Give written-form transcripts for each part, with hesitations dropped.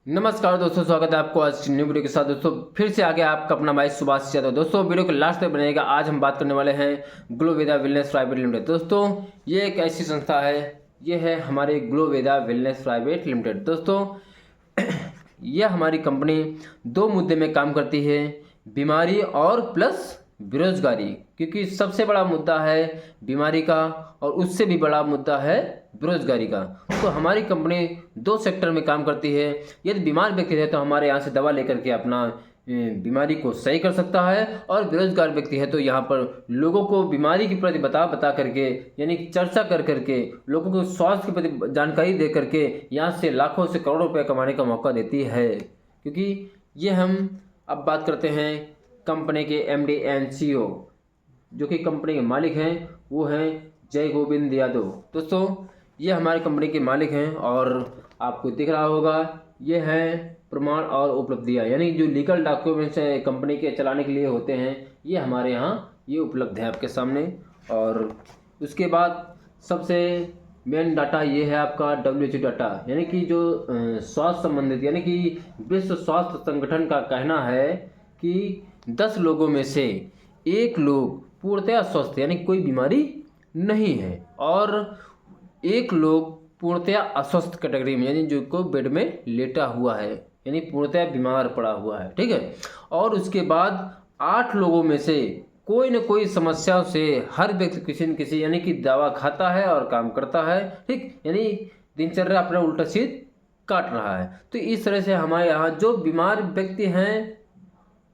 नमस्कार दोस्तों, स्वागत है आपको आज न्यू वीडियो के साथ। दोस्तों फिर से आगे आपका अपना भाई सुभाष यादव। दोस्तों वीडियो को लास्ट तक बनेगा। आज हम बात करने वाले हैं ग्लोवेदा वेलनेस प्राइवेट लिमिटेड। दोस्तों ये एक ऐसी संस्था है, ये है हमारे ग्लोवेदा वेलनेस प्राइवेट लिमिटेड। दोस्तों यह हमारी कंपनी दो मुद्दे में काम करती है, बीमारी और प्लस बेरोजगारी। क्योंकि सबसे बड़ा मुद्दा है बीमारी का और उससे भी बड़ा मुद्दा है बेरोजगारी का। तो हमारी कंपनी दो सेक्टर में काम करती है। यदि बीमार व्यक्ति है तो हमारे यहाँ से दवा लेकर के अपना बीमारी को सही कर सकता है, और बेरोजगार व्यक्ति है तो यहाँ पर लोगों को बीमारी के प्रति बता करके, यानी चर्चा कर करके, लोगों को स्वास्थ्य के प्रति जानकारी दे करके यहाँ से लाखों से करोड़ों रुपये कमाने का मौका देती है। क्योंकि ये हम अब बात करते हैं कंपनी के एमडी एंड सीईओ, जो कि कंपनी के मालिक हैं, वो हैं जय गोविंद यादव। दोस्तों ये हमारी कंपनी के मालिक हैं और आपको दिख रहा होगा ये है प्रमाण और उपलब्धियाँ, यानी जो लीगल डॉक्यूमेंट्स हैं कंपनी के चलाने के लिए होते हैं, ये हमारे यहाँ ये उपलब्ध है आपके सामने। और उसके बाद सबसे मेन डाटा ये है आपका WHO डाटा, यानी कि जो स्वास्थ्य संबंधित, यानी कि विश्व स्वास्थ्य संगठन का कहना है कि 10 लोगों में से एक लोग पूर्णतया स्वस्थ, यानी कोई बीमारी नहीं है, और एक लोग पूर्णतया अस्वस्थ कैटेगरी में, यानी जो को बेड में लेटा हुआ है, यानी पूर्णतया बीमार पड़ा हुआ है। ठीक है। और उसके बाद 8 लोगों में से कोई न कोई समस्या से हर व्यक्ति किसी न किसी, यानी कि दवा खाता है और काम करता है। ठीक, यानी दिनचर्या अपना उल्टा सीध काट रहा है। तो इस तरह से हमारे यहाँ जो बीमार व्यक्ति हैं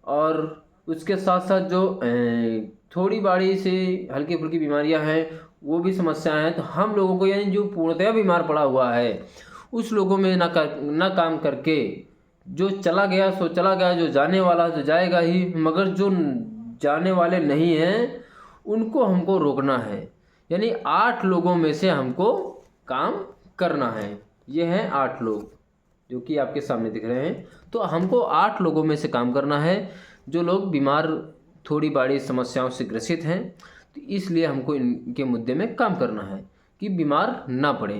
और उसके साथ साथ जो थोड़ी बड़ी सी हल्की फुल्की बीमारियां हैं, वो भी समस्याएं हैं, तो हम लोगों को, यानी जो पूर्णतया बीमार पड़ा हुआ है उस लोगों में ना काम करके, जो चला गया सो चला गया, जो जाने वाला तो जाएगा ही, मगर जो जाने वाले नहीं हैं उनको हमको रोकना है। यानी 8 लोगों में से हमको काम करना है। ये हैं 8 लोग जो कि आपके सामने दिख रहे हैं। तो हमको 8 लोगों में से काम करना है जो लोग बीमार, थोड़ी बड़ी समस्याओं से ग्रसित हैं। तो इसलिए हमको इनके मुद्दे में काम करना है कि बीमार ना पड़े।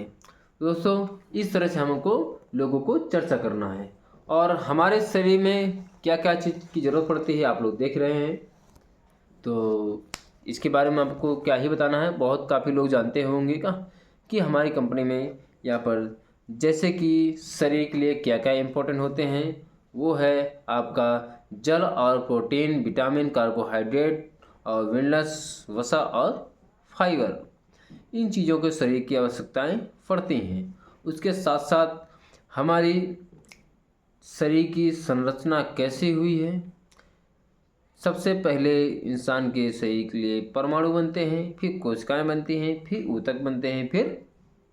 दोस्तों इस तरह से हमको लोगों को चर्चा करना है। और हमारे शरीर में क्या क्या चीज़ की ज़रूरत पड़ती है आप लोग देख रहे हैं, तो इसके बारे में आपको क्या ही बताना है। बहुत काफ़ी लोग जानते होंगे कि हमारी कंपनी में यहाँ पर जैसे कि शरीर के लिए क्या क्या इम्पोर्टेंट होते हैं, वो है आपका जल और प्रोटीन, विटामिन, कार्बोहाइड्रेट और मिनरल्स, वसा और फाइबर। इन चीज़ों के शरीर की आवश्यकताएं पड़ती हैं। उसके साथ साथ हमारी शरीर की संरचना कैसी हुई है। सबसे पहले इंसान के शरीर के लिए परमाणु बनते हैं, फिर कोशिकाएं बनती हैं, फिर ऊतक बनते हैं, फिर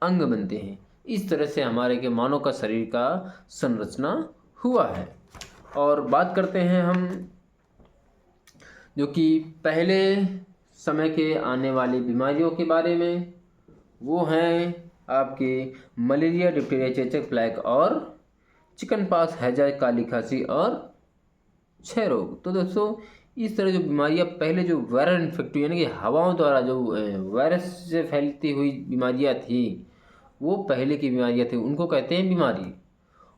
अंग बनते हैं। इस तरह से हमारे के मानव का शरीर का संरचना हुआ है। और बात करते हैं हम जो कि पहले समय के आने वाली बीमारियों के बारे में, वो हैं आपके मलेरिया, डिप्टीरिया, चेचक, प्लेग और चिकनपॉक्स, हैजा, काली खांसी और क्षय रोग। तो दोस्तों इस तरह जो बीमारियां पहले, जो वायरल इन्फेक्टिव, यानी कि हवाओं द्वारा जो वायरस से फैलती हुई बीमारियां थी, वो पहले की बीमारियां थी, उनको कहते हैं बीमारी।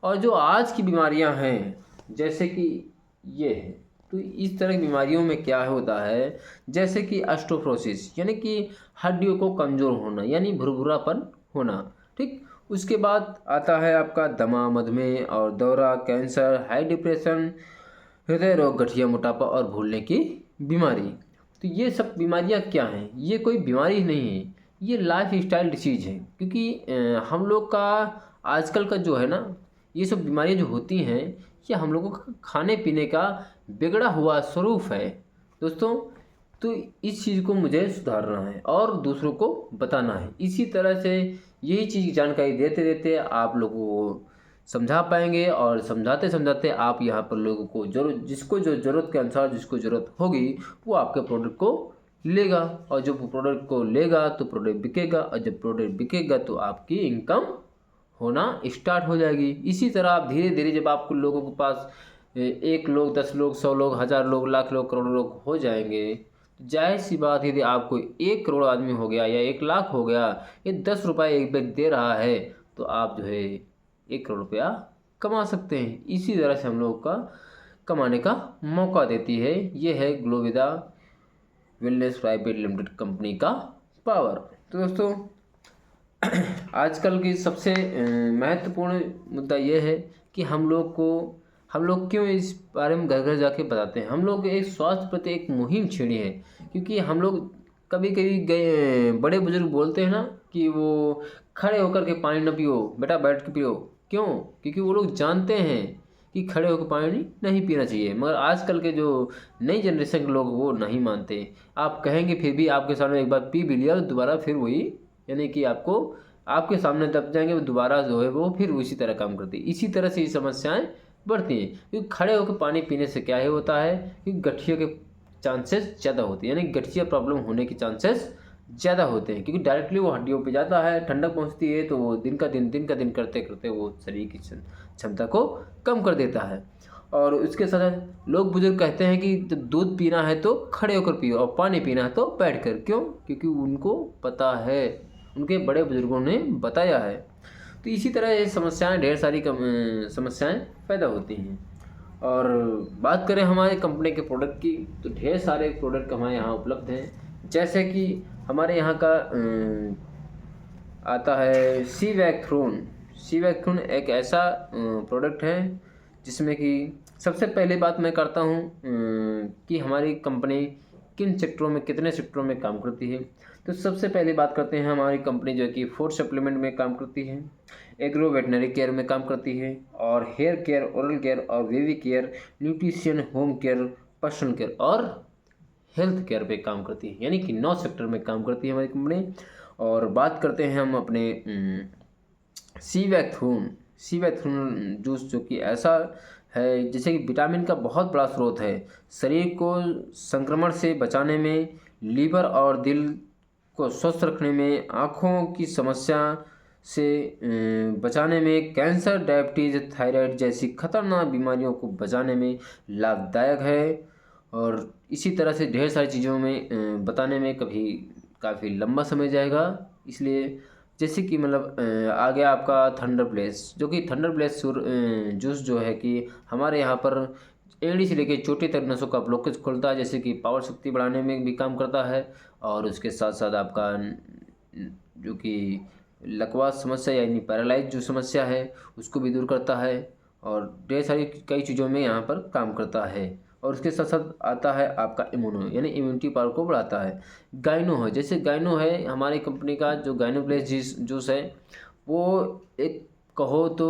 और जो आज की बीमारियां हैं जैसे कि ये है, तो इस तरह की बीमारियों में क्या होता है, जैसे कि ऑस्टियोपोरोसिस, यानी कि हड्डियों को कमज़ोर होना, यानी भुरभुरापन होना। ठीक, उसके बाद आता है आपका दमा, मधुमेह और दौरा, कैंसर, हाई डिप्रेशन, हृदय रोग, गठिया, मोटापा और भूलने की बीमारी। तो ये सब बीमारियां क्या हैं? ये कोई बीमारी नहीं है, ये लाइफ स्टाइल डिसीज है। क्योंकि हम लोग का आजकल का जो है ना, ये सब बीमारियां जो होती हैं, ये हम लोगों का खाने पीने का बिगड़ा हुआ स्वरूप है दोस्तों। तो इस चीज़ को मुझे सुधारना है और दूसरों को बताना है। इसी तरह से यही चीज़ जानकारी देते देते आप लोगों को समझा पाएंगे, और समझाते समझाते आप यहाँ पर लोगों को जिसको जो ज़रूरत के अनुसार जिसको ज़रूरत होगी वो आपके प्रोडक्ट को लेगा, और जब प्रोडक्ट को लेगा तो प्रोडक्ट बिकेगा, और जब प्रोडक्ट बिकेगा तो आपकी इनकम होना स्टार्ट हो जाएगी। इसी तरह आप धीरे धीरे जब आपको लोगों के पास 1 लोग, 10 लोग, 100 लोग, 1000 लोग, लाख लोग, करोड़ लोग हो जाएंगे, जाहिर सी बात है, यदि आपको 1 करोड़ आदमी हो गया या 1 लाख हो गया, ये 10 रुपये एक व्यक्ति दे रहा है, तो आप जो है 1 करोड़ रुपया कमा सकते हैं। इसी तरह से हम लोगों का कमाने का मौका देती है। ये है ग्लोविदा वेलनेस प्राइवेट लिमिटेड कंपनी का पावर। तो दोस्तों आजकल की सबसे महत्वपूर्ण मुद्दा ये है कि हम लोग क्यों इस बारे में घर घर जाके बताते हैं। हम लोग एक स्वास्थ्य प्रति एक मुहिम छेड़ी है, क्योंकि हम लोग कभी कभी गए बड़े बुजुर्ग बोलते हैं ना कि वो खड़े होकर के पानी न पियो बेटा, बैठ के पियो। क्यों? क्योंकि वो लोग जानते हैं कि खड़े होकर पानी नहीं पीना चाहिए, मगर आजकल के जो नई जनरेशन के लोग वो नहीं मानते। आप कहेंगे फिर भी आपके सामने एक बार पी भी लिया, दोबारा फिर वही, यानी कि आपको आपके सामने दब जाएंगे, वो दोबारा जो है वो फिर उसी तरह काम करती है। इसी तरह से ये समस्याएं बढ़ती हैं, क्योंकि खड़े होकर पानी पीने से क्या है होता है कि गठिया के चांसेस ज़्यादा होते हैं, यानी गठिया प्रॉब्लम होने के चांसेस ज़्यादा होते हैं, क्योंकि डायरेक्टली वो हड्डियों पे जाता है, ठंडक पहुंचती है, तो वो दिन का दिन करते करते वो शरीर की क्षमता को कम कर देता है। और उसके साथ लोग बुजुर्ग कहते हैं कि जब दूध पीना है तो खड़े होकर पियो और पानी पीना है तो बैठ कर। क्यों? क्योंकि उनको पता है, उनके बड़े बुजुर्गों ने बताया है। तो इसी तरह ये समस्याएं, ढेर सारी समस्याएं पैदा होती हैं। और बात करें हमारे कंपनी के प्रोडक्ट की, तो ढेर सारे प्रोडक्ट हमारे यहाँ उपलब्ध हैं। जैसे कि हमारे यहाँ का आता है सी वैक्थ्रोन। सी वैक्थ्रोन एक ऐसा प्रोडक्ट है जिसमें कि सबसे पहले बात मैं करता हूँ कि हमारी कंपनी किन सेक्टरों में, कितने सेक्टरों में काम करती है। तो सबसे पहले बात करते हैं, हमारी कंपनी जो है कि फूड सप्लीमेंट में काम करती है, एग्रो वेटनरी केयर में काम करती है, और हेयर केयर, ओरल केयर और baby care, nutrition, home care, personal care और हेल्थ केयर पे काम करती है। यानी कि 9 सेक्टर में काम करती है हमारी कंपनी। और बात करते हैं हम अपने सी वैक्थ्रोन जूस, जो कि ऐसा है जैसे कि विटामिन का बहुत बड़ा स्रोत है, शरीर को संक्रमण से बचाने में, लीवर और दिल को स्वस्थ रखने में, आँखों की समस्या से बचाने में, कैंसर, डायबिटीज, थायराइड जैसी खतरनाक बीमारियों को बचाने में लाभदायक है। और इसी तरह से ढेर सारी चीज़ों में बताने में कभी काफ़ी लंबा समय जाएगा, इसलिए जैसे कि मतलब आ गया आपका थंडर ब्लेस, जो कि थंडर ब्लेस जूस जो है कि हमारे यहाँ पर एड़ी से लेकर चोटी तक नसों का ब्लॉकेज खोलता है, जैसे कि पावर शक्ति बढ़ाने में भी काम करता है। और उसके साथ साथ आपका जो कि लकवा समस्या यानी पैरालाइज जो समस्या है उसको भी दूर करता है, और ढेर सारी कई चीज़ों में यहाँ पर काम करता है। और उसके साथ साथ आता है आपका इम्यूनो, यानी इम्यूनिटी पावर को बढ़ाता है। गाइनो है, जैसे गाइनो है हमारी कंपनी का जो गाइनो प्लेस जूस है, वो एक कहो तो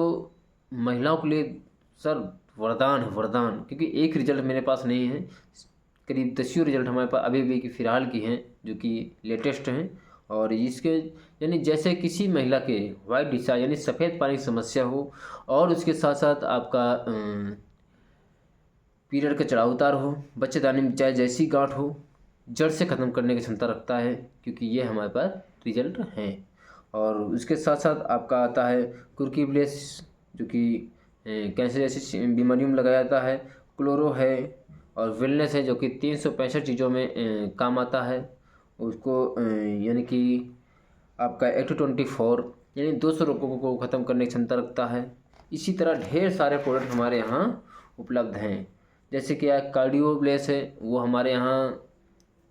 महिलाओं के लिए सर वरदान है, वरदान। क्योंकि एक रिजल्ट मेरे पास नहीं है, करीब 10 रिजल्ट हमारे पास अभी भी की फ़िलहाल की हैं, जो कि लेटेस्ट हैं। और इसके यानी जैसे किसी महिला के वाइट डिस्चार्ज यानी सफ़ेद पानी की समस्या हो, और उसके साथ साथ आपका पीरियड का चढ़ाव उतार हो, बच्चेदानी में चाहे जैसी गांठ हो, जड़ से ख़त्म करने की क्षमता रखता है, क्योंकि ये हमारे पास रिजल्ट हैं। और उसके साथ साथ आपका आता है कुर्की ब्लेस, जो कि कैंसर जैसी बीमारियों में लगाया जाता है। क्लोरो है, और वेलनेस है, जो कि 365 चीज़ों में काम आता है। उसको यानी कि आपका 824 यानी 200 रोगों को ख़त्म करने की क्षमता रखता है। इसी तरह ढेर सारे प्रोडक्ट हमारे यहाँ उपलब्ध हैं। जैसे कि कार्डियो ब्लेस है, वो हमारे यहाँ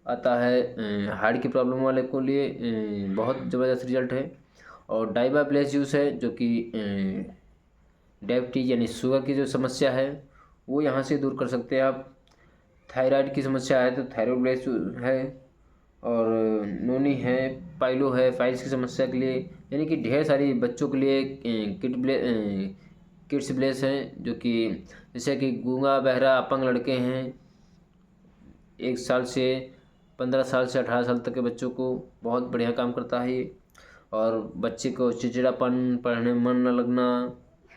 आता है हार्ट की प्रॉब्लम वाले को लिए बहुत ज़बरदस्त रिजल्ट है। और डाइबा ब्लेस जूस है, जो कि डायबिटीज यानी शुगर की जो समस्या है वो यहाँ से दूर कर सकते हैं आप। थायराइड की समस्या है तो थायराइड ब्लेस है। और नोनी है, पाइलो है, फाइल्स की समस्या के लिए, यानी कि ढेर सारी बच्चों के लिए किड्स ब्लेस हैं, जो कि जैसे कि गूंगा, बहरा, अपंग लड़के हैं, 1 साल से 15 साल से 18 साल तक के बच्चों को बहुत बढ़िया काम करता है ये। और बच्चे को चिड़चिड़ापन, पढ़ने में मन न लगना,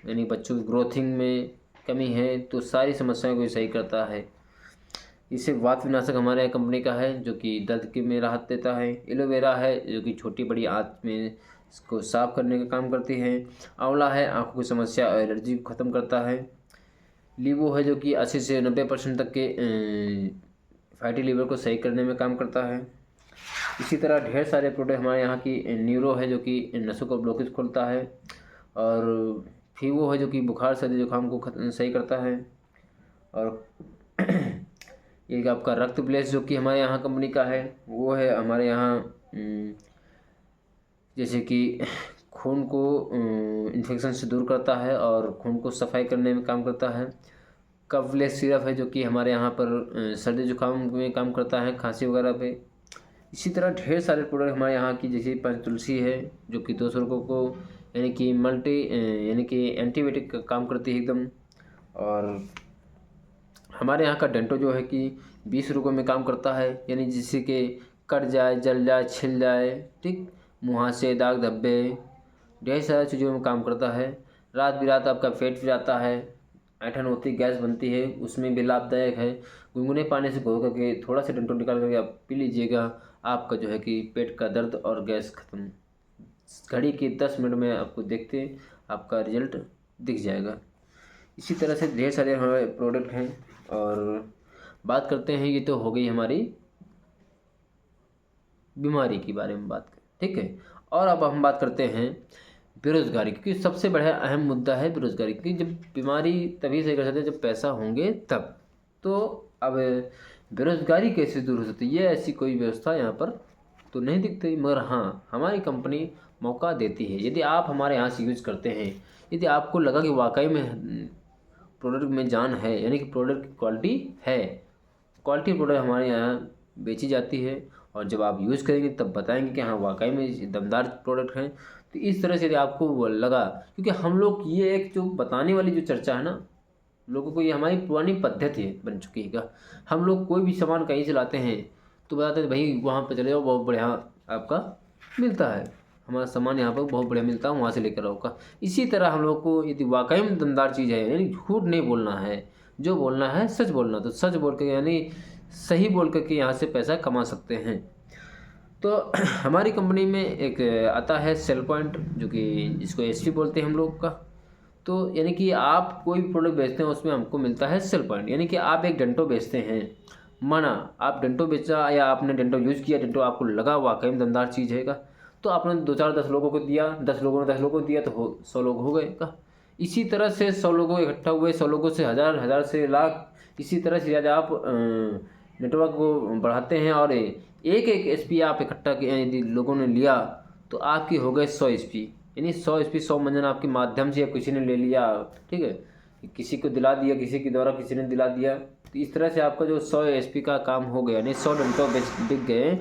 यानी बच्चों की ग्रोथिंग में कमी है, तो सारी समस्याओं को सही करता है। इसे वात विनाशक हमारे कंपनी का है, जो कि दर्द के में राहत देता है। एलोवेरा है, जो कि छोटी बड़ी आंत में इसको साफ करने का काम करती है। आंवला है, आंखों की समस्या और एलर्जी को ख़त्म करता है। लींबू है, जो कि 80 से 90% तक के फैटी लीवर को सही करने में काम करता है। इसी तरह ढेर सारे प्रोडक्ट हमारे यहाँ की न्यूरो है, जो कि नसों को ब्लॉकेज खोलता है। और फीवो है जो कि बुखार सर्दी जुकाम को सही करता है। और एक आपका रक्त प्लेस जो कि हमारे यहाँ कंपनी का है, वो है हमारे यहाँ जैसे कि खून को इन्फेक्शन से दूर करता है और खून को सफाई करने में काम करता है। कवलेस सिरप है जो कि हमारे यहाँ पर सर्दी जुकाम में काम करता है, खांसी वगैरह पे। इसी तरह ढेर सारे प्रोडक्ट हमारे यहाँ की, जैसे पंचतुलसी है जो कि 200 रुपये को यानी कि यानी कि एंटीबायोटिक का काम करती है एकदम। और हमारे यहाँ का डेंटो जो है कि 20 रुपये में काम करता है, यानी जिससे कि कट जाए, जल जाए, छिल जाए, ठीक, मुहासे, दाग धब्बे, ढेर सारी चीज़ों में काम करता है। रात बिरात आपका पेट भी जाता है, ऐंठन होती, गैस बनती है, उसमें भी लाभदायक है। गुनगुने पानी से घोल करके थोड़ा सा डेंटो निकाल करके आप पी लीजिएगा, आपका जो है कि पेट का दर्द और गैस खत्म। घड़ी के 10 मिनट में आपको देखते आपका रिजल्ट दिख जाएगा। इसी तरह से ढेर सारे हमारे प्रोडक्ट हैं। और बात करते हैं, ये तो हो गई हमारी बीमारी के बारे में बात, ठीक है। और अब हम बात करते हैं बेरोज़गारी, क्योंकि सबसे बड़ा अहम मुद्दा है बेरोज़गारी। क्योंकि जब बीमारी तभी सही कर सकते हैं जब पैसा होंगे तब। तो अब बेरोज़गारी कैसे दूर हो सकती है, ये ऐसी कोई व्यवस्था यहाँ पर तो नहीं दिखती, मगर हाँ हमारी कंपनी मौका देती है। यदि आप हमारे यहाँ से यूज़ करते हैं, यदि आपको लगा कि वाकई में प्रोडक्ट में जान है, यानी कि प्रोडक्ट की क्वालिटी है, क्वालिटी प्रोडक्ट हमारे यहाँ बेची जाती है, और जब आप यूज़ करेंगे तब बताएंगे कि हाँ वाकई में दमदार प्रोडक्ट हैं। तो इस तरह से यदि आपको वो लगा, क्योंकि हम लोग ये एक जो बताने वाली जो चर्चा है ना, लोगों को ये हमारी पुरानी पद्धति है बन चुकी है। हम लोग कोई भी सामान कहीं से लाते हैं तो बताते हैं भाई वहाँ पर चले जाओ, बहुत बढ़िया आपका मिलता है, हमारा सामान यहाँ पर बहुत बढ़िया मिलता है, वहाँ से लेकर आओगा। इसी तरह हम लोग को यदि वाकई में दमदार चीज़ है, यानी झूठ नहीं बोलना है, जो बोलना है सच बोलना, तो सच बोल के यानी सही बोल करके यहाँ से पैसा कमा सकते हैं। तो हमारी कंपनी में एक आता है सेल पॉइंट, जो कि जिसको एसपी बोलते हैं हम लोग का। तो यानी कि आप कोई भी प्रोडक्ट बेचते हैं उसमें हमको मिलता है सेल पॉइंट। यानी कि आप एक डेंटो बेचते हैं, माना आप डेंटो बेचा या आपने डेंटो यूज़ किया, डेंटो आपको लगा वाकई में दमदार चीज़ है का, तो आपने 2-4-10 लोगों को दिया, 10 लोगों ने 10 लोगों को दिया, तो 100 लोग हो गए का। इसी तरह से 100 लोगों इकट्ठा हुए, 100 लोगों से 1000, 1000 से लाख, इसी तरह से यदि आप नेटवर्क को बढ़ाते हैं और एक एसपी आप इकट्ठा यदि लोगों ने लिया, तो आपकी हो गए 100 एसपी, यानी 100 एसपी 100 मंजन आपके माध्यम से या किसी ने ले लिया, ठीक है, किसी को दिला दिया, किसी के द्वारा किसी ने दिला दिया, तो इस तरह से आपका जो 100 एसपी का काम हो गया, यानी 100 डेंटो बिक गए,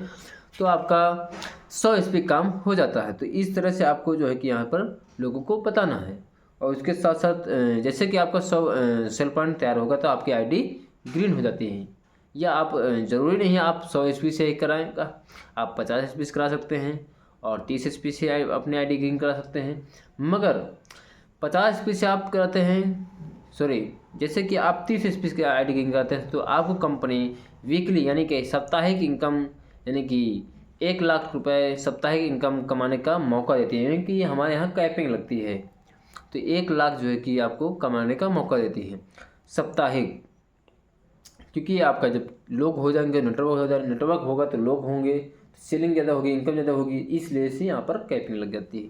तो आपका 100 एसपी काम हो जाता है। तो इस तरह से आपको जो है कि यहाँ पर लोगों को बताना है। और उसके साथ साथ जैसे कि आपका 100 सेल पॉइंट तैयार होगा तो आपकी आईडी ग्रीन हो जाती है। या आप ज़रूरी नहीं है आप 100 एसपी से ही कराएंगा, आप 50 एसपी से करा सकते हैं और 30 एसपी से अपनी आईडी ग्रीन करा सकते हैं। मगर 50 एसपी से आप कराते हैं, सॉरी, जैसे कि आप 30 एसपी के आईडी ग्रीन कराते हैं, तो आपको कंपनी वीकली यानी कि साप्ताहिक इनकम, यानी कि 1 लाख रुपए साप्ताहिक इनकम कमाने का मौका देती है। यानी कि हमारे यहाँ कैपिंग लगती है, तो 1 लाख जो है कि आपको कमाने का मौका देती है साप्ताहिक। क्योंकि आपका जब लोग हो जाएंगे, नेटवर्क होगा तो लोग होंगे, सेलिंग ज़्यादा होगी, इनकम ज़्यादा होगी, इसलिए से यहाँ पर कैपिंग लग जाती है।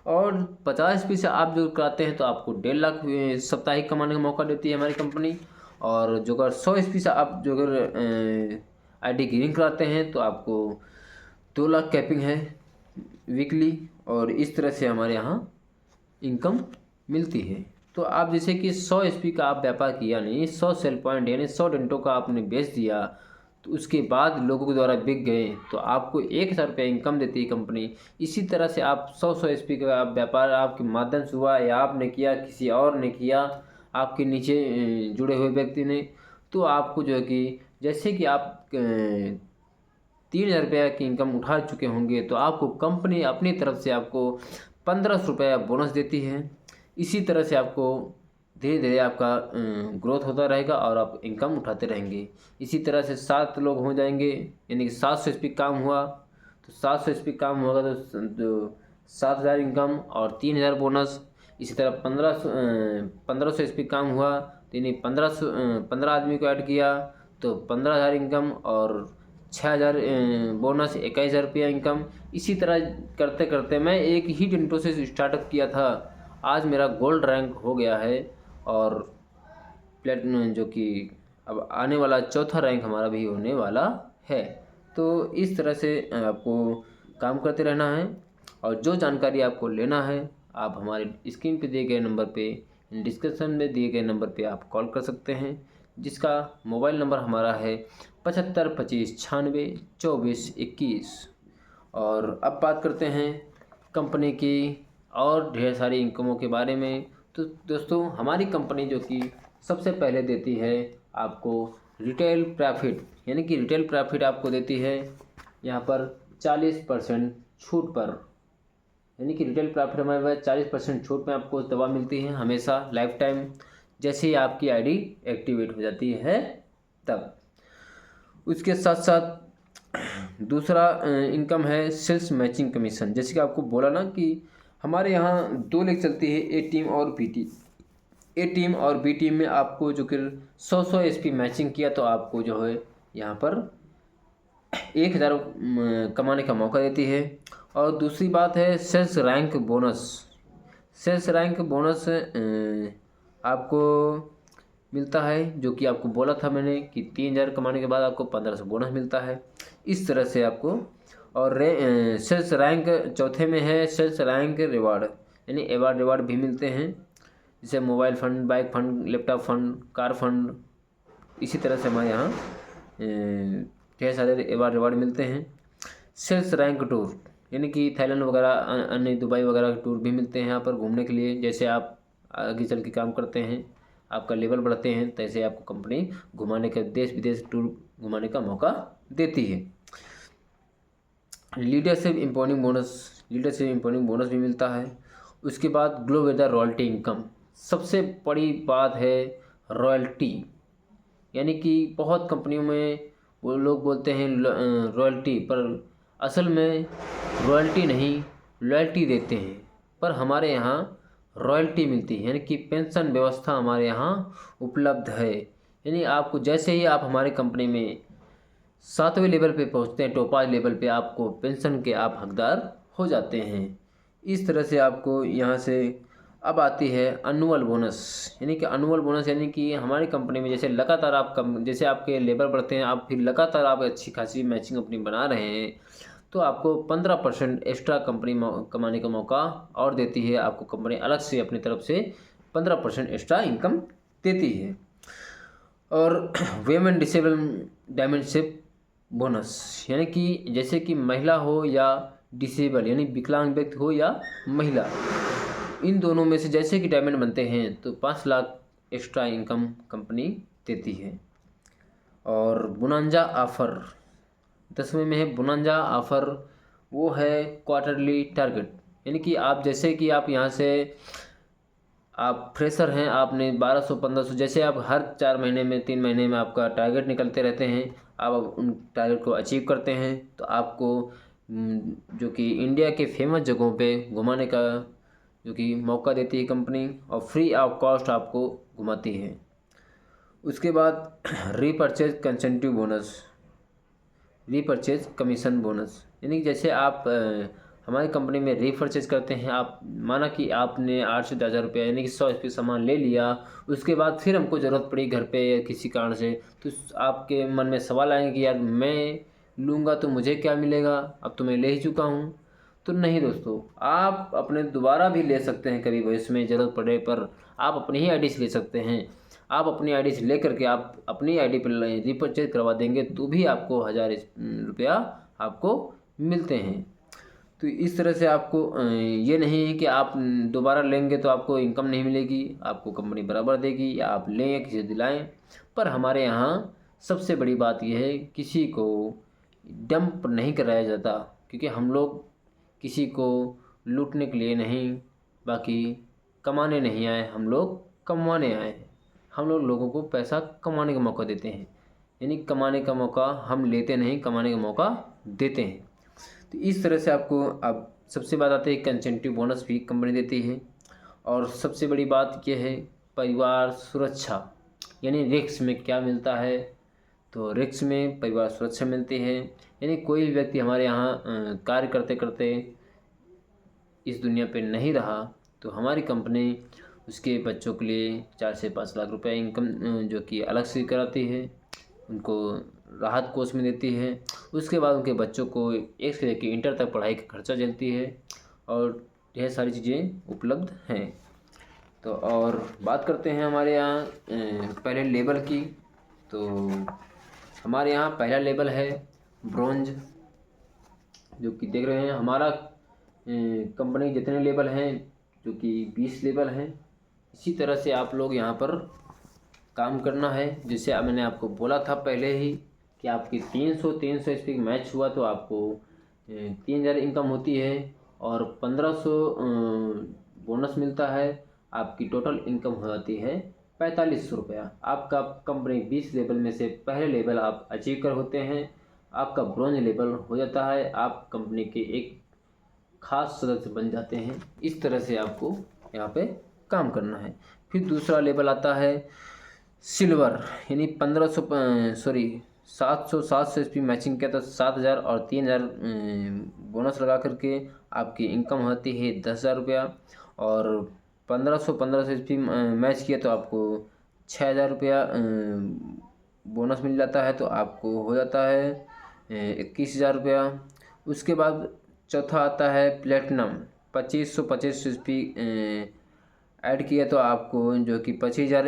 और 50 एसपी से आप जो कराते हैं तो आपको 1.5 लाख साप्ताहिक कमाने का मौका देती है हमारी कंपनी। और जो अगर 100 एसपी से आप जो अगर आईडी ग्रीन कराते हैं तो आपको 2 लाख कैपिंग है वीकली। और इस तरह से हमारे यहाँ इनकम मिलती है। तो आप जैसे कि 100 एसपी का आप व्यापार किया नहीं, 100 सेल पॉइंट यानी 100 डेंटो का आपने बेच दिया, तो उसके बाद लोगों के द्वारा बिक गए, तो आपको 1000 रुपये इनकम देती है कंपनी। इसी तरह से आप 100 एसपी का व्यापार आपके माध्यम से हुआ या आपने किया, किसी और ने किया, आपके नीचे जुड़े हुए व्यक्ति ने, तो आपको जो है कि जैसे कि आप 3000 रुपये की इनकम उठा चुके होंगे, तो आपको कंपनी अपनी तरफ से आपको 1500 रुपये बोनस देती है। इसी तरह से आपको धीरे धीरे आपका ग्रोथ होता रहेगा और आप इनकम उठाते रहेंगे। इसी तरह से 7 लोग हो जाएंगे, यानी कि 700 एसपी काम हुआ, तो 700 एसपी काम होगा तो 7000 इनकम और 3000 बोनस। इसी तरह 1500 एसपी काम हुआ, तो यानी 15 आदमी को ऐड किया तो 15000 इनकम और 6000 बोनस, 21000 रुपया इनकम। इसी तरह करते करते मैं एक ही डेंटो से स्टार्टअप किया था आज मेरा गोल्ड रैंक हो गया है और प्लेटिनम जो कि अब आने वाला चौथा रैंक हमारा भी होने वाला है। तो इस तरह से आपको काम करते रहना है और जो जानकारी आपको लेना है आप हमारे स्क्रीन पे दिए गए नंबर पे, डिस्क्रिप्शन में दिए गए नंबर पे आप कॉल कर सकते हैं, जिसका मोबाइल नंबर हमारा है 75 25 96 24 21। और अब बात करते हैं कंपनी की और ढेर सारी इनकमों के बारे में। तो दोस्तों हमारी कंपनी जो कि सबसे पहले देती है आपको रिटेल प्रॉफिट, यानी कि रिटेल प्रॉफिट आपको देती है यहाँ पर 40% छूट पर, यानी कि रिटेल प्रॉफिट हमारे पास 40% छूट में आपको दवा मिलती है हमेशा लाइफ टाइम, जैसे ही आपकी आईडी एक्टिवेट हो जाती है तब। उसके साथ साथ दूसरा इनकम है सेल्स मैचिंग कमीशन। जैसे कि आपको बोला ना कि हमारे यहाँ 2 लेग चलती है, ए टीम और बी टीम। ए टीम और बी टीम में आपको जो कि 100 एसपी मैचिंग किया तो आपको जो है यहाँ पर 1000 कमाने का मौका देती है। और दूसरी बात है sales rank bonus. Sales rank bonus आपको मिलता है, जो कि आपको बोला था मैंने कि 3000 कमाने के बाद आपको 1500 बोनस मिलता है। इस तरह से आपको और सेल्स रैंक चौथे में है सेल्स रैंक रिवार्ड, यानी अवार्ड रिवार्ड भी मिलते हैं, जैसे mobile fund, bike fund, laptop fund, car fund. इसी तरह से हमारे यहाँ ढेर सारे अवार्ड रिवार्ड मिलते हैं। सेल्स रैंक टूर, यानी कि थाईलैंड वगैरह, अन्य दुबई वगैरह के टूर भी मिलते हैं यहाँ पर घूमने के लिए। जैसे आप आगे चल के काम करते हैं, आपका लेवल बढ़ते हैं, तैसे आपको कंपनी घुमाने का, देश विदेश टूर घुमाने का मौका देती है। लीडरशिप इम्पोर्टिंग बोनस भी मिलता है। उसके बाद glow with the royalty income. सबसे बड़ी बात है रॉयल्टी, यानी कि बहुत कंपनियों में वो लोग बोलते हैं रॉयल्टी, पर असल में रॉयल्टी नहीं लॉयल्टी देते हैं। पर हमारे यहाँ रॉयल्टी मिलती है, यानी कि पेंशन व्यवस्था हमारे यहाँ उपलब्ध है। यानी आपको जैसे ही आप हमारी कंपनी में 7वें लेवल पे पहुँचते हैं, टोपाज लेवल पे, आपको पेंशन के आप हकदार हो जाते हैं। इस तरह से आपको यहाँ से अब आती है एनुअल बोनस, यानी कि एनुअल बोनस यानी कि हमारी कंपनी में जैसे लगातार आप जैसे आपके लेबर बढ़ते हैं, आप फिर लगातार आप अच्छी खासी मैचिंग अपनी बना रहे हैं, तो आपको 15% एक्स्ट्रा कंपनी कमाने का मौका और देती है। आपको कंपनी अलग से अपनी तरफ से 15% एक्स्ट्रा इनकम देती है। और वेमेन डिसेबल डायमेंडशिप बोनस, यानी कि जैसे कि महिला हो या डिसेबल, यानी विकलांग व्यक्ति हो या महिला, इन दोनों में से जैसे कि डायमंड बनते हैं तो 5 लाख एक्स्ट्रा इनकम कंपनी देती है। और बोनांजा ऑफ़र 10वें में है बोनांजा ऑफ़र, वो है क्वार्टरली टारगेट, यानी कि आप जैसे कि आप यहाँ से आप फ्रेशर हैं, आपने 1200-1500, जैसे आप हर 4 महीने में 3 महीने में आपका टारगेट निकलते रहते हैं, आप उन टारगेट को अचीव करते हैं तो आपको जो कि इंडिया के फेमस जगहों पे घुमाने का जो कि मौका देती है कंपनी, और फ्री ऑफ कॉस्ट आपको घुमाती है। उसके बाद repurchase incentive bonus, repurchase commission bonus, यानी कि जैसे आप हमारी कंपनी में रीपरचेज करते हैं, आप माना कि आपने 8 से 10,000 रुपया यानी कि 100 एसपी सामान ले लिया, उसके बाद फिर हमको ज़रूरत पड़ी घर पे या किसी कारण से, तो आपके मन में सवाल आएंगे कि यार मैं लूँगा तो मुझे क्या मिलेगा, अब तो मैं ले ही चुका हूँ। तो नहीं दोस्तों, आप अपने दोबारा भी ले सकते हैं, कभी भविष्य में ज़रूरत पड़े पर आप अपनी ही आईडी से ले सकते हैं। आप अपनी आईडी से ले करके आप अपनी आईडी पर रीपरचेज करवा देंगे तो भी आपको 1000 रुपया आपको मिलते हैं। तो इस तरह से आपको ये नहीं है कि आप दोबारा लेंगे तो आपको इनकम नहीं मिलेगी, आपको कंपनी बराबर देगी, या आप लें या किसी से दिलाएं। पर हमारे यहाँ सबसे बड़ी बात यह है, किसी को डंप नहीं कराया जाता, क्योंकि हम लोग किसी को लूटने के लिए नहीं, बाकी कमाने नहीं आए, हम लोग कमवाने आए हैं। हम लोग लोगों को पैसा कमाने का मौका देते हैं, यानी कमाने का मौका हम लेते नहीं, कमाने का मौका देते हैं। तो इस तरह से आपको अब सबसे बात आती है कंसेंटिव बोनस भी कंपनी देती है। और सबसे बड़ी बात यह है परिवार सुरक्षा, यानी रिस्क में क्या मिलता है, तो रिस्क में परिवार सुरक्षा मिलती है। यानी कोई भी व्यक्ति हमारे यहाँ कार्य करते करते इस दुनिया पे नहीं रहा तो हमारी कंपनी उसके बच्चों के लिए 4 से 5 लाख रुपए इनकम जो कि अलग से कराती है, उनको राहत कोष में देती है। उसके बाद उनके बच्चों को 1 से लेकर इंटर तक पढ़ाई का खर्चा झेलती है और ढेर सारी चीज़ें उपलब्ध हैं। तो और बात करते हैं हमारे यहाँ पहले लेवल की। तो हमारे यहाँ पहला लेवल है ब्रोंज, जो कि देख रहे हैं। हमारा कंपनी जितने लेवल हैं जो कि 20 लेवल हैं। इसी तरह से आप लोग यहाँ पर काम करना है। जैसे मैंने आपको बोला था पहले ही कि आपकी 300 स्पीक मैच हुआ तो आपको 3000 इनकम होती है और 1500 बोनस मिलता है। आपकी टोटल इनकम हो जाती है 4500 रुपया। आपका कंपनी 20 लेवल में से पहले लेवल आप अचीव कर होते हैं, आपका ब्रोंज लेवल हो जाता है, आप कंपनी के एक खास सदस्य बन जाते हैं। इस तरह से आपको यहाँ पे काम करना है। फिर दूसरा लेवल आता है सिल्वर, यानी 700 एसपी मैचिंग किया तो 7000 और 3000 बोनस लगा करके आपकी इनकम होती है 10,000 रुपया। और 1500 एसपी मैच किया तो आपको 6000 रुपया बोनस मिल जाता है, तो आपको हो जाता है 21,000 रुपया। उसके बाद चौथा आता है प्लेटिनम, 2525 एसपी ऐड किया तो आपको जो कि 25,000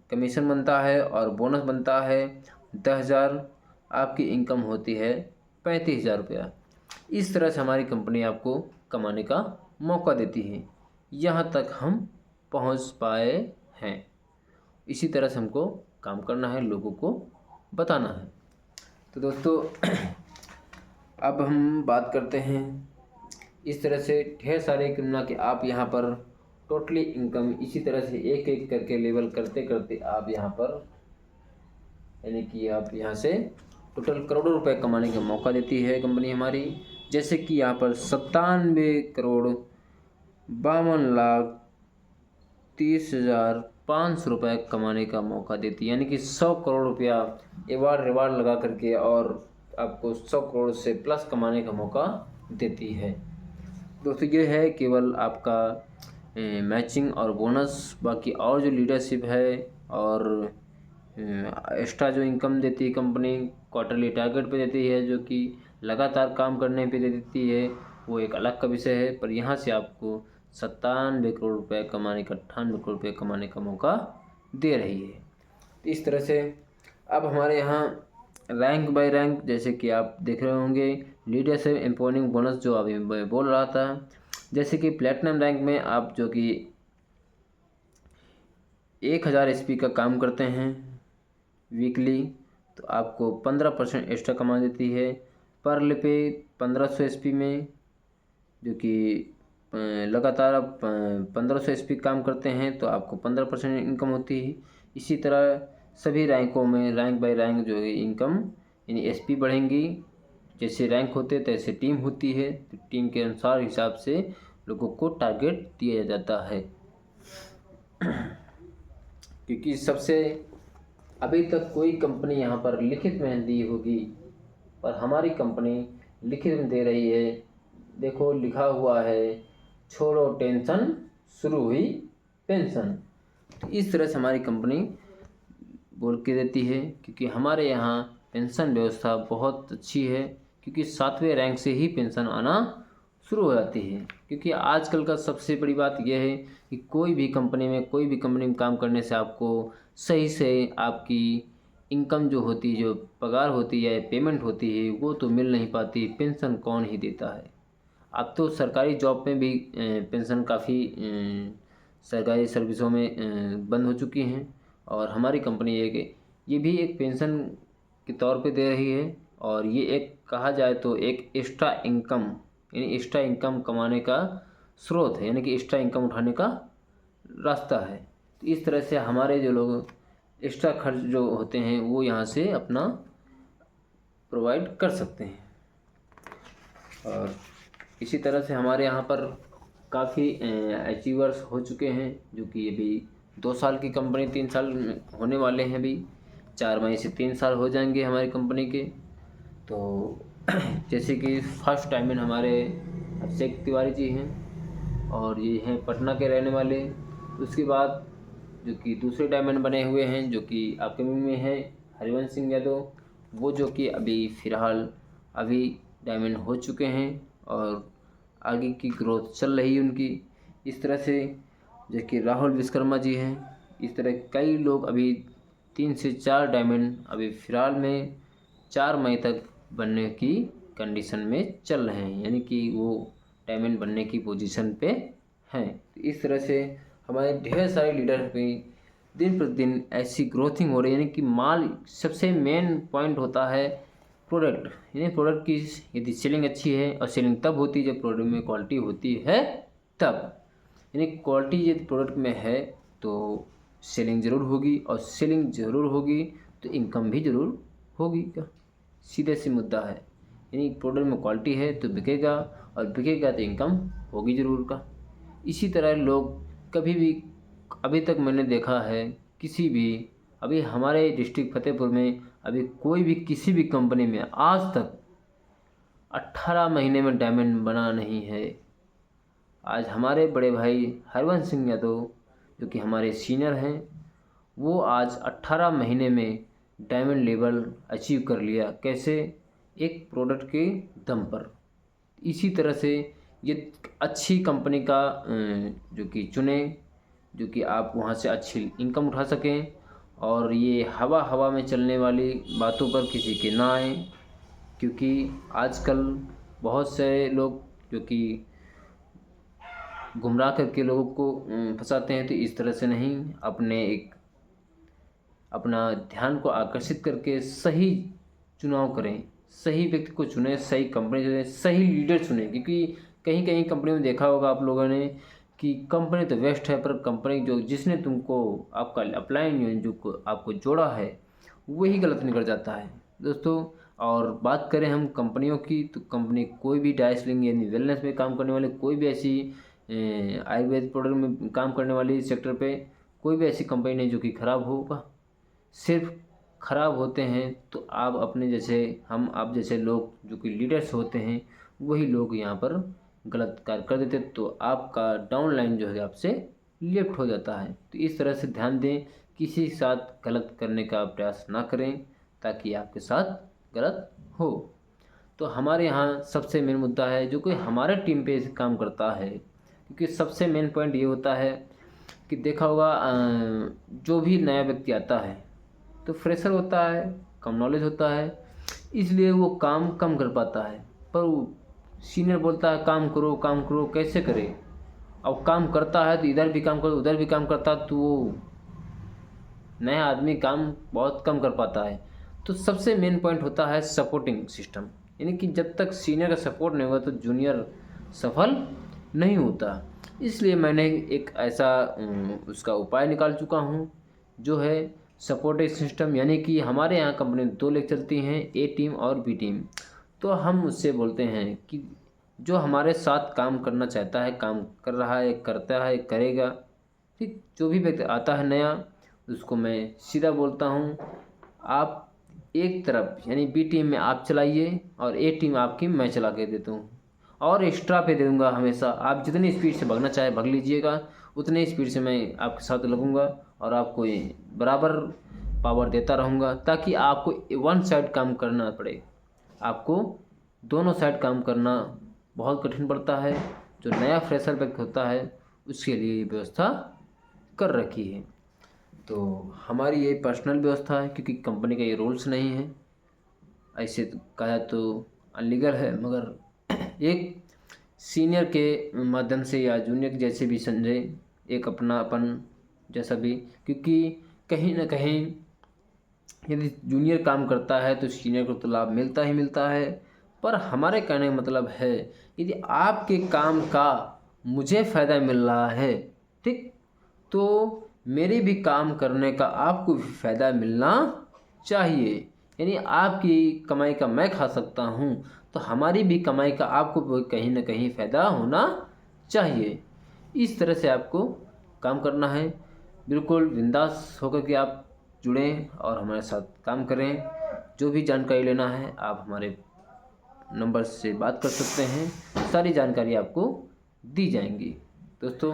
कमीशन बनता है और बोनस बनता है 10,000। आपकी इनकम होती है 35,000 रुपया। इस तरह से हमारी कंपनी आपको कमाने का मौका देती है। यहाँ तक हम पहुँच पाए हैं। इसी तरह से हमको काम करना है, लोगों को बताना है। तो दोस्तों अब हम बात करते हैं इस तरह से ढेर सारे क्रिमिनल कि आप यहाँ पर टोटली इनकम इसी तरह से एक एक करके लेवल करते करते आप यहाँ पर, यानी कि आप यहाँ से टोटल करोड़ों रुपए कमाने का मौका देती है कंपनी हमारी। जैसे कि यहाँ पर 97,52,30,500 रुपये कमाने का मौका देती है, यानी कि 100 करोड़ रुपया रिवार्ड लगा करके और आपको 100 करोड़ से प्लस कमाने का मौका देती है। दोस्तों ये है केवल आपका मैचिंग और बोनस। बाकी और जो लीडरशिप है और एक्स्ट्रा जो इनकम देती है कंपनी क्वार्टरली टारगेट पे देती है, जो कि लगातार काम करने पे दे देती है, वो एक अलग का विषय है। पर यहाँ से आपको 97 करोड़ रुपये कमाने का 98 करोड़ रुपये कमाने का मौका दे रही है। तो इस तरह से अब हमारे यहाँ रैंक बाय रैंक, जैसे कि आप देख रहे होंगे लीडरशिप एम्पावरिंग बोनस जो अभी मैं बोल रहा था। जैसे कि प्लेटिनम रैंक में आप जो कि 1000 एसपी का काम करते हैं वीकली, तो आपको 15% एक्स्ट्रा कमा देती है। पर्ल पे 1500 एसपी में, जो कि लगातार आप 1500 एसपी काम करते हैं तो आपको 15% इनकम होती है। इसी तरह सभी रैंकों में रैंक बाय रैंक जो है इनकम यानी एसपी बढ़ेंगी। जैसे रैंक होते तैसे टीम होती है, तो टीम के अनुसार हिसाब से लोगों को टारगेट दिया जाता है। क्योंकि सबसे अभी तक कोई कंपनी यहाँ पर लिखित में दी होगी, पर हमारी कंपनी लिखित में दे रही है। देखो लिखा हुआ है, छोड़ो टेंशन शुरू हुई पेंशन। तो इस तरह से हमारी कंपनी बोल के देती है, क्योंकि हमारे यहाँ पेंशन व्यवस्था बहुत अच्छी है। क्योंकि 7वें रैंक से ही पेंशन आना शुरू हो जाती है। क्योंकि आजकल का सबसे बड़ी बात यह है कि कोई भी कंपनी में काम करने से आपको सही से आपकी इनकम जो होती है, जो पगार होती है, पेमेंट होती है, वो तो मिल नहीं पाती। पेंशन कौन ही देता है। अब तो सरकारी जॉब में भी पेंशन काफ़ी सरकारी सर्विसों में बंद हो चुकी हैं, और हमारी कंपनी ये भी एक पेंशन के तौर पे दे रही है। और ये एक कहा जाए तो एक एक्स्ट्रा इनकम, यानी एक्स्ट्रा इनकम कमाने का स्रोत है, यानी कि एक्स्ट्रा इनकम उठाने का रास्ता है। तो इस तरह से हमारे जो लोग एक्स्ट्रा खर्च जो होते हैं वो यहाँ से अपना प्रोवाइड कर सकते हैं। और इसी तरह से हमारे यहाँ पर काफ़ी अचीवर्स हो चुके हैं, जो कि अभी 2 साल की कंपनी 3 साल होने वाले हैं। अभी 4 मई से 3 साल हो जाएंगे हमारी कंपनी के। तो जैसे कि फर्स्ट टाइम इन हमारे अभिषेक तिवारी जी हैं, और ये हैं पटना के रहने वाले। उसके बाद जो कि दूसरे डायमंड बने हुए हैं जो कि अपकमिंग में है हरिवंश सिंह यादव, वो जो कि अभी फ़िलहाल अभी डायमंड हो चुके हैं और आगे की ग्रोथ चल रही है उनकी। इस तरह से जो कि राहुल विश्वकर्मा जी हैं, इस तरह कई लोग अभी 3 से 4 डायमंड अभी फ़िलहाल में 4 मई तक बनने की कंडीशन में चल रहे हैं, यानी कि वो डायमंड बनने की पोजीशन पे हैं। इस तरह से हमारे ढेर सारे लीडर भी दिन प्रतिदिन ऐसी ग्रोथिंग हो रही है, यानी कि माल सबसे मेन पॉइंट होता है प्रोडक्ट, यानी प्रोडक्ट की यदि सेलिंग अच्छी है, और सेलिंग तब होती है जब प्रोडक्ट में क्वालिटी होती है तब, यानी क्वालिटी यदि प्रोडक्ट में है तो सेलिंग ज़रूर होगी, और सेलिंग ज़रूर होगी तो इनकम भी ज़रूर होगी का सीधे सी मुद्दा है। यानी प्रोडक्ट में क्वालिटी है तो बिकेगा, और बिकेगा तो इनकम होगी ज़रूर का। इसी तरह लोग कभी भी, अभी तक मैंने देखा है किसी भी, अभी हमारे डिस्ट्रिक्ट फतेहपुर में अभी कोई भी किसी भी कंपनी में आज तक 18 महीने में डायमंड बना नहीं है। आज हमारे बड़े भाई हरवंश सिंह यादव जो कि हमारे सीनियर हैं, वो आज 18 महीने में डायमंड लेवल अचीव कर लिया। कैसे? एक प्रोडक्ट के दम पर। इसी तरह से ये अच्छी कंपनी का जो कि चुने, जो कि आप वहाँ से अच्छी इनकम उठा सकें, और ये हवा हवा में चलने वाली बातों पर किसी के ना आए, क्योंकि आजकल बहुत सारे लोग जो कि गुमराह करके लोगों को फंसाते हैं। तो इस तरह से नहीं, अपना ध्यान को आकर्षित करके सही चुनाव करें, सही व्यक्ति को चुनें, सही कंपनी चुनें, सही लीडर चुनें। क्योंकि कहीं कहीं कंपनी में देखा होगा आप लोगों ने कि कंपनी तो बेस्ट है, पर कंपनी जो जिसने तुमको आपका अपलाइन जो आपको जोड़ा है वही गलत निकल जाता है दोस्तों। और बात करें हम कंपनियों की, तो कंपनी कोई भी डाइसलिंग यानी वेलनेस में काम करने वाले, कोई भी ऐसी आयुर्वेद प्रोडक्ट में काम करने वाली सेक्टर पे कोई भी ऐसी कंपनी नहीं जो कि ख़राब होगा। सिर्फ ख़राब होते हैं तो आप अपने जैसे, आप जैसे लोग जो कि लीडर्स होते हैं, वही लोग यहाँ पर गलत कार्य कर देते, तो आपका डाउन लाइन जो है आपसे लेफ्ट हो जाता है। तो इस तरह से ध्यान दें, किसी के साथ गलत करने का प्रयास ना करें ताकि आपके साथ गलत हो। तो हमारे यहाँ सबसे मेन मुद्दा है जो कोई हमारे टीम पे काम करता है, क्योंकि सबसे मेन पॉइंट ये होता है कि देखा होगा जो भी नया व्यक्ति आता है तो फ्रेशर होता है, कम नॉलेज होता है, इसलिए वो काम कम कर पाता है। पर वो सीनियर बोलता है काम करो काम करो, कैसे करे? अब काम करता है तो इधर भी काम करो उधर भी काम करता है, तो वो नया आदमी काम बहुत कम कर पाता है। तो सबसे मेन पॉइंट होता है सपोर्टिंग सिस्टम, यानी कि जब तक सीनियर का सपोर्ट नहीं होगा तो जूनियर सफल नहीं होता। इसलिए मैंने एक ऐसा उसका उपाय निकाल चुका हूँ जो है सपोर्टिंग सिस्टम। यानी कि हमारे यहाँ कंपनी में 2 लेग चलती हैं, ए टीम और बी टीम। तो हम उससे बोलते हैं कि जो हमारे साथ काम करना चाहता है, काम कर रहा है, करता है, करेगा, ठीक। जो भी व्यक्ति आता है नया, उसको मैं सीधा बोलता हूँ, आप एक तरफ यानी बी टीम में आप चलाइए और ए टीम आपकी मैं चला के देता हूँ, और एक्स्ट्रा पे दे दूँगा हमेशा। आप जितनी स्पीड से भागना चाहे भाग लीजिएगा, उतनी स्पीड से मैं आपके साथ लगूँगा और आपको बराबर पावर देता रहूँगा, ताकि आपको वन साइड काम करना पड़े। आपको दोनों साइड काम करना बहुत कठिन पड़ता है। जो नया फ्रेशर व्यक्ति होता है उसके लिए ये व्यवस्था कर रखी है। तो हमारी ये पर्सनल व्यवस्था है, क्योंकि कंपनी का ये रूल्स नहीं है। ऐसे तो कहा तो अनलीगल है, मगर एक सीनियर के माध्यम से या जूनियर के जैसे भी समझे, एक अपनापन जैसा भी, क्योंकि कहीं ना कहीं यदि जूनियर काम करता है तो सीनियर को तो लाभ मिलता ही मिलता है। पर हमारे कहने का मतलब है, यदि आपके काम का मुझे फ़ायदा मिल रहा है, ठीक, तो मेरे भी काम करने का आपको भी फ़ायदा मिलना चाहिए। यानी आपकी कमाई का मैं खा सकता हूँ, तो हमारी भी कमाई का आपको भी कहीं ना कहीं फ़ायदा होना चाहिए। इस तरह से आपको काम करना है। बिल्कुल बिंदास होकर के आप जुड़ें और हमारे साथ काम करें। जो भी जानकारी लेना है आप हमारे नंबर से बात कर सकते हैं, सारी जानकारी आपको दी जाएंगी। दोस्तों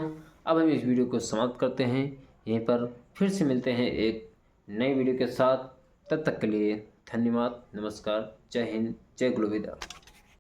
अब हम इस वीडियो को समाप्त करते हैं यहीं पर, फिर से मिलते हैं एक नई वीडियो के साथ। तब तक के लिए धन्यवाद, नमस्कार, जय हिंद, जय गुरुविदा।